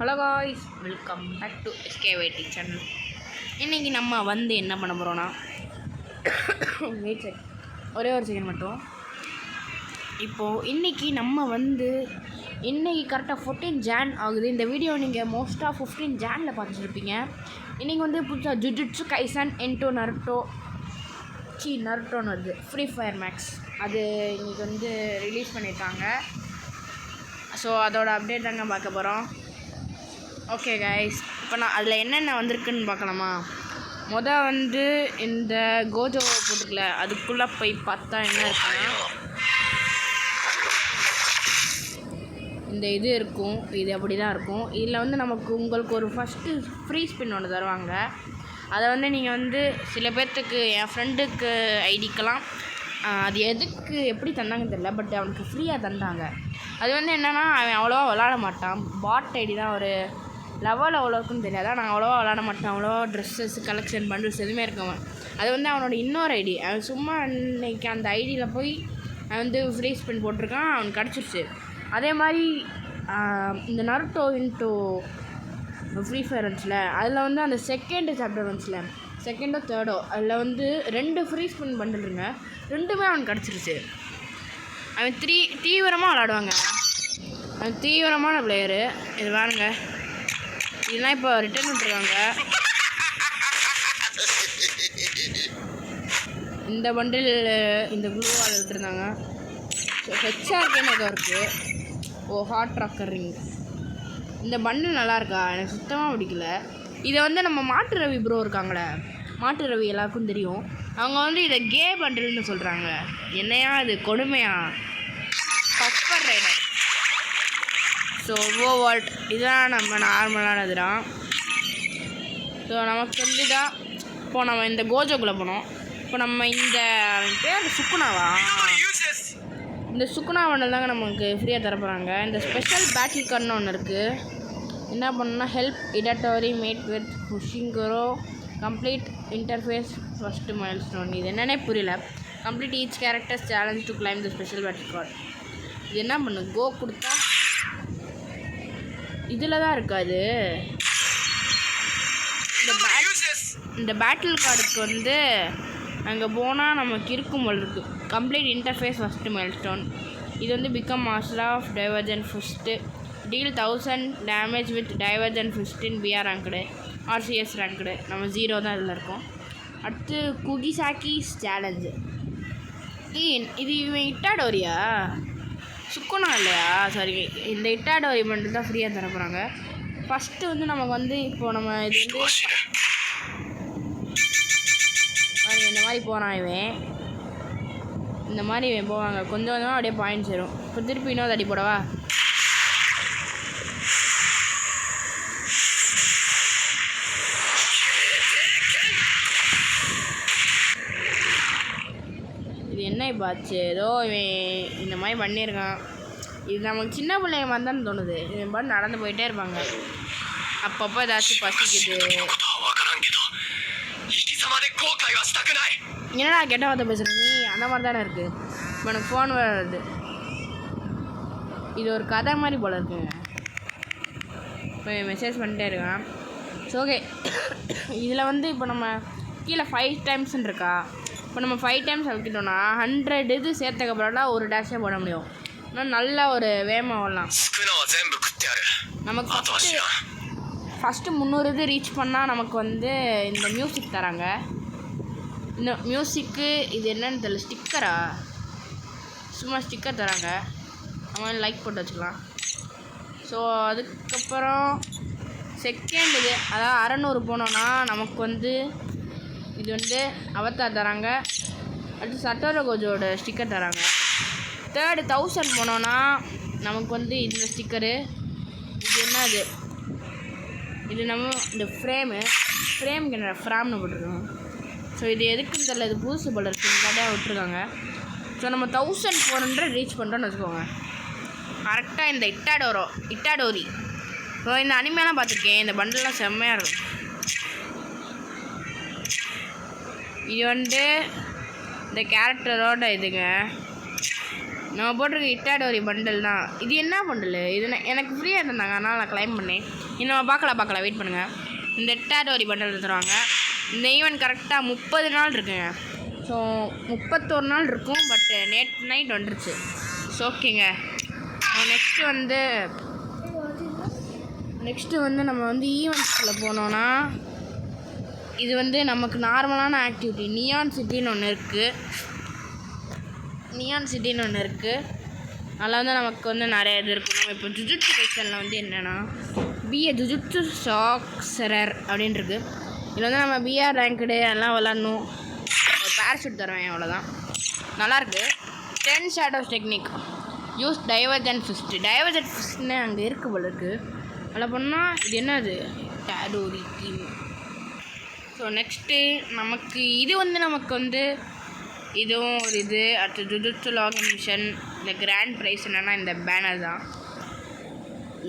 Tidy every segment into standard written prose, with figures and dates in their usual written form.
Hello guys, welcome back to SKYD channel. இன்றைக்கி நம்ம என்ன பண்ண போகிறோன்னா வெயிட் செக் ஒரே ஒரு செகண்ட் மட்டும். இப்போது இன்றைக்கி நம்ம இன்றைக்கி கரெக்டாக 14 ஜான் ஆகுது. இந்த வீடியோ நீங்கள் மோஸ்ட்டாக 15 ஜானில் பார்த்துருப்பீங்க. இன்றைக்கி புதுசாக ஜுஜுட்சு கைசன் இன்டோ நருட்டோன்னு வருது, ஃப்ரீ ஃபயர் மேக்ஸ். அது இன்றைக்கி ரிலீஸ் பண்ணியிருக்காங்க. ஸோ அதோட அப்டேட் தாங்க பார்க்க போகிறோம். ஓகே கைஸ், இப்போ நான் அதில் என்னென்ன வந்திருக்குன்னு பார்க்கலாமா? இந்த கோஜோ போட்டுக்கல, அதுக்குள்ளே போய் பார்த்தா என்ன இருக்குன்னா இந்த இது இருக்கும். இது அப்படி தான் இருக்கும். இதில் உங்களுக்கு ஒரு ஃபஸ்ட்டு ஃப்ரீ ஸ்பின் ஒன்று தருவாங்க. அதை நீங்கள் சில பேர்த்துக்கு, என் ஃப்ரெண்டுக்கு ஐடிக்கெல்லாம் அது எதுக்கு எப்படி தந்தாங்கன்னு தெரியல, பட் அவனுக்கு ஃப்ரீயாக தந்தாங்க. அது என்னென்னா, அவன் அவ்வளோவா விளாட மாட்டான். பாட் ஐடி தான். ஒரு லெவல் அவ்வளோ இருக்குன்னு தெரியாதா. நான் அவ்வளோவா விளாட மாட்டேன். அவ்வளோவா ட்ரெஸ்ஸஸ் கலெக்ஷன் பண்டில்ஸ் எதுவுமே இருக்கவன். அது அவனோட இன்னொரு ஐடி. அவன் சும்மா இன்றைக்கி அந்த ஐடியில் போய் அவன் ஃப்ரீ ஸ்பின் போட்டிருக்கான், அவனுக்கு கிடச்சிருச்சு. அதே மாதிரி இந்த நருட்டோ இன்டோ ஃப்ரீ ஃபயர் வந்துச்சுல, அதில் அந்த செகண்ட் சாப்டர் வந்துச்சுல, செகண்டோ தேர்டோ, அதில் 2 ஃப்ரீ ஸ்பின் பண்டிலுங்க. 2மே அவனுக்கு கிடச்சிருச்சு. அவன் தீவிரமாக விளாடுவாங்க. அவன் தீவிரமான பிளேயரு. இது பாருங்க, இதெல்லாம் இப்போ ரிட்டர்ன் விட்டுருக்காங்க. இந்த பண்டில் இந்த ப்ளூ வால் விட்டுருந்தாங்க. ஸோ ஹெச்ஆர்கேன்னு ஏதோ இருக்குது. Hot rocker ring. இந்த பண்டில் நல்லாயிருக்கா? எனக்கு சுத்தமாக பிடிக்கல. இதை நம்ம மாட்டு ரவி ப்ரோ இருக்காங்களே, மாட்டு ரவி எல்லாருக்கும் தெரியும். அவங்க இதை கே பண்டில்னு சொல்கிறாங்க. என்னையா இது கொடுமையா? Buffer rider. ஸோ ஓவால்ட் இதுதான் நம்ம நார்மலானது தான். ஸோ நமக்கு தான் இப்போ நம்ம இந்த கோஜோக்குள்ளே போனோம். இப்போ நம்ம இந்த பேர் சுக்குனாவா, இந்த சுக்குனா வண்டல் தாங்க நமக்கு ஃப்ரீயாக தரப்போகிறாங்க. இந்த ஸ்பெஷல் பேட்டில் கார்டுன்னு ஒன்று இருக்குது. என்ன பண்ணணும்னா, ஹெல்ப் இடட்டோரி மேட் வித் புஷிங்கரோ complete interface first milestone. இது என்னன்னே புரியல. Complete each characters challenge to claim the special battle card. இது என்ன பண்ணு, கோ கொடுத்தா இதில் தான் இருக்காது. இந்த பேட்டில் கார்டுக்கு அங்கே போனால் நமக்கு இருக்கும் போல் இருக்குது. Complete interface first milestone. இது become master of divergent fist. Deal 1000 damage with divergent ஃபிஸ்டின் பிஆர் ரேங்க்டு, ஆர்சிஎஸ் ரேங்க்டு. நம்ம 0 தான் இதில் இருக்கோம். அடுத்து குகிசாக்கிஸ் சேலஞ்சு. இது இவன் இட்டாடோரியா, சுக்குனா இல்லையா? சாரி, இந்த இட்டாடோரி மட்டும் தான் ஃப்ரீயாக தர போகிறாங்க. ஃபஸ்ட்டு நமக்கு இப்போது நம்ம இது இந்த மாதிரி போகிறான் இவன். இந்த மாதிரி இவன் போவாங்க. கொஞ்சம் கொஞ்சமாக அப்படியே பாயிண்ட்ஸ் வரும். இப்போ திருப்பி இன்னொரு அடி போடவா? இது என்ன இப்போ ஆச்சு? ஏதோ இவன் இந்த மாதிரி பண்ணியிருக்கான். இது நமக்கு சின்ன பிள்ளைங்க மாதிரி தான் தோணுது. இவன் பாட்டு நடந்து போயிட்டே இருப்பாங்க. அப்பப்போ ஏதாச்சும் பசிக்குது. என்னடா கெட்ட வார்த்தை பேசுகிற நீ? அந்த மாதிரி தானே இருக்குது. இப்போ எனக்கு ஃபோன் வருது. இது ஒரு கதை மாதிரி போல் இருக்குங்க. இப்போ மெசேஜ் பண்ணிட்டே இருக்கான். ஸோ ஓகே, இதில் இப்போ நம்ம கீழே 5 டைம்ஸ்ன்னு இருக்கா. இப்போ நம்ம 5 டைம்ஸ் அழுக்கிட்டோன்னா 100 இது சேர்த்தக்கப்புறம்லாம் ஒரு டேஷே போட முடியும். ஆனால் நல்லா ஒரு வேகமாக ஓடலாம். நமக்கு ஃபஸ்ட்டு 300 இது ரீச் பண்ணால் நமக்கு இந்த மியூசிக் தராங்க. இந்த மியூசிக்கு இது என்னன்னு தெரியல, ஸ்டிக்கரா? சும்மா ஸ்டிக்கர் தராங்க. நம்ம லைக் போட்டு வச்சுக்கலாம். ஸோ அதுக்கப்புறம் செகண்ட் இது, அதாவது 600 போனோன்னா நமக்கு இது அவத்தார் தராங்க. அடுத்து சட்டோர கோஜோட ஸ்டிக்கர் தராங்க. தேர்டு 1000 போனோன்னா நமக்கு இந்த ஸ்டிக்கரு. இது என்னது? இது நம்ம இந்த ஃப்ரேமுக்கு என்ன ஃப்ராம்னு போட்டிருக்கோம். ஸோ இது எதுக்குன்னு தெரியல, இது புதுசு போல இருக்குது, கடையாக விட்டுருக்காங்க. ஸோ நம்ம 1400 ரீச் பண்ணுறோன்னு வச்சுக்கோங்க. கரெக்டாக இந்த இட்டாடோரி. ஸோ இந்த அனிமையெல்லாம் பார்த்துருக்கேன். இந்த பண்டெல்லாம் செம்மையாக இருக்கும். இது இந்த கேரக்டரோட இதுங்க. நம்ம போட்டிருக்க இட்டாடோரி பண்டல் தான். இது என்ன பண்டல்? இது எனக்கு ஃப்ரீயாக இருந்தாங்க, அதனால் நான் கிளைம் பண்ணேன். இன்னும் பார்க்கலாம் வெயிட் பண்ணுங்கள். இந்த இட்டாடோரி பண்டல் தருவாங்க. இந்த ஈவெண்ட் கரெக்டாக 30 நாள் இருக்குங்க. ஸோ 31 நாள் இருக்கும். பட் நேற்று நைட் வந்துருச்சு. ஸோ ஓகேங்க. நெக்ஸ்ட்டு வந்து நம்ம வந்து ஈவெண்ட்ஸில் போனோன்னா இது வந்து நமக்கு நார்மலான ஆக்டிவிட்டி. நியான் சிட்டின்னு ஒன்று இருக்குது. அதில் வந்து நமக்கு வந்து நிறைய இது இருக்கும். நம்ம இப்போ ஜுஜுட்சு கைசனில் வந்து என்னென்னா ஜுஜுட்சு சாக்சரர் அப்படின்னு இருக்குது. இதில் வந்து நம்ம பிஆர் ரேங்க்டு எல்லாம் விளாட்ணும். ஒரு பேராஷூட் தருவேன், அவ்வளோதான். நல்லாயிருக்கு. 10 ஷேடோஸ் டெக்னிக். யூஸ் டைவர்ஜென்ட் ஃபிஸ்ட்னு அங்கே இருக்குது போல இருக்குது. அதில் பண்ணால் இது என்னது ஷேடோரி டீம். ஸோ நெக்ஸ்ட்டு நமக்கு வந்து இதுவும் ஒரு இது. அடுத்து ஜுஜுட்சு லாகின் மிஷன். இந்த கிராண்ட் ப்ரைஸ் என்னென்னா இந்த பேனர் தான்.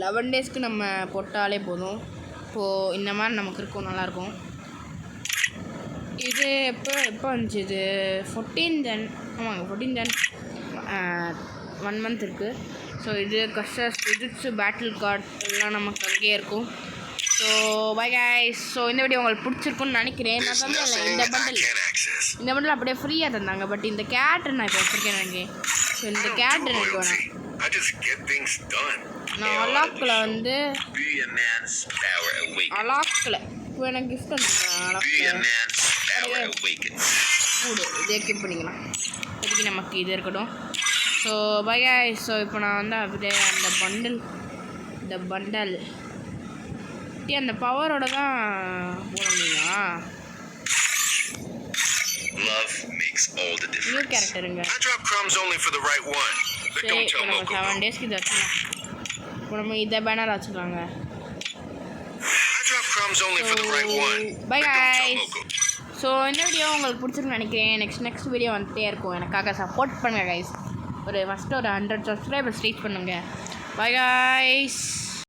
11 டேஸ்க்கு நம்ம போட்டாலே போதும். இப்போது இந்த மாதிரி நமக்கு இருக்கும், நல்லாயிருக்கும். இது எப்போ வந்துச்சு? இது 14 ஜன். ஆமாங்க, 14 ஜன். 1 மந்த் இருக்குது. ஸோ இது கஸ்டர்ஸ் ஜுஜுட்சு பேட்டில் கார்டு எல்லாம் நமக்கு அங்கேயே இருக்கும். So bye guys. ஸோ இந்த வீடியோ உங்களுக்கு பிடிச்சிருக்குன்னு நினைக்கிறேன். நான் சொன்னேன் இந்த பண்டல் அப்படியே ஃப்ரீயாக தந்தாங்க. பட் இந்த கேட்டு நான் இப்போ வச்சுருக்கேன் எனக்கு. ஸோ இந்த கேட்டு எனக்கு வேணாம். நான் அலாக்கில் வந்து இப்போ எனக்கு கிஃப்ட் வந்துருக்கேன். இதே கிஃப்ட் பண்ணிக்கலாம். இதுக்கு நமக்கு இது இருக்கட்டும். So bye guys. ஸோ இப்போ நான் வந்து அப்படியே இந்த பண்டல் அந்த பவரோட தான் போனீங்களா? நியூ கேரக்டருங்க. சரி, இப்போ நம்ம 7 டேஸ்க்கு இதை வச்சுக்கலாம். இப்போ நம்ம இதை பேனர் வச்சுக்கலாங்க. Bye guys. ஸோ இந்த வீடியோ உங்களுக்கு பிடிச்சிருக்குன்னு நினைக்கிறேன். நெக்ஸ்ட் வீடியோ வந்துட்டே இருக்கும். எனக்காக சப்போர்ட் பண்ணுங்கள் கைஸ். ஃபஸ்ட்டு ஒரு 100 சப்ஸ்கிரைபர்ஸ் ரீச் பண்ணுங்கள். Bye guys.